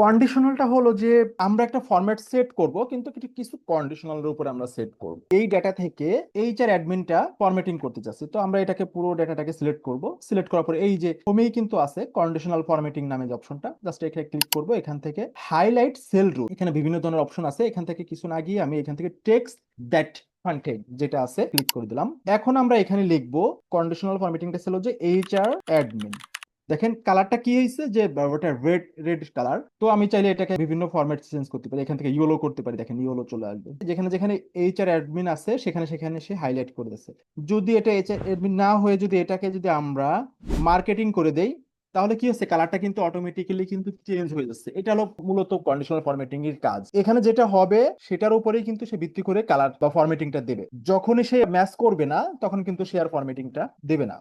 কন্ডিশনালটা হলো যে আমরা একটা ফরম্যাট সেট করব, কিন্তু কিছু কিছু কন্ডিশনালের উপর আমরা সেট করব। এই ডাটা থেকে এইচআর অ্যাডমিনটা ফরম্যাটিং করতে চাচ্ছি, তো আমরা এটাকে পুরো ডাটাটাকে সিলেক্ট করব। সিলেক্ট করার পর এই যে হোমেই কিন্তু আছে কন্ডিশনাল ফরম্যাটিং নামে যে অপশনটা, জাস্ট এখানে ক্লিক করব। এখান থেকে হাইলাইট সেল রুল, এখানে বিভিন্ন ধরনের অপশন আছে। এখান থেকে কিছু না গিয়ে আমি এখান থেকে টেক্সট দ্যাট কন্টেন্ট যেটা আছে ক্লিক করে দিলাম। এখন আমরা এখানে লিখবো কন্ডিশনাল ফরম্যাটিংটা ছিল যে এইচআর অ্যাডমিন। দেখেন কালারটা কি হয়েছে, যে ওটা রেড রেড কালার। তো আমি চাইলে এটাকে বিভিন্ন ফরম্যাট চেঞ্জ করতে পারি, এখান থেকে ইয়েলো করতে পারি। দেখেন ইয়েলো চলে আসবে, যেখানে যেখানে এইচআর অ্যাডমিন আছে সেখানে সেখানে সে হাইলাইট করে দিচ্ছে। যদি এটা এইচআর অ্যাডমিন না হয়ে যদি এটাকে যদি আমরা মার্কেটিং করে দেই, তাহলে কি হচ্ছে, কালারটা কিন্তু অটোমেটিক্যালি কিন্তু চেঞ্জ হয়ে যাচ্ছে। এটা হলো মূলত কন্ডিশনাল ফরম্যাটিং এর কাজ। এখানে যেটা হবে সেটার উপরেই কিন্তু সে ভিত্তি করে কালার বা ফরম্যাটিংটা দেবে। যখনই সে ম্যাচ করবে না তখন কিন্তু সে আর ফরম্যাটিংটা দেবে না।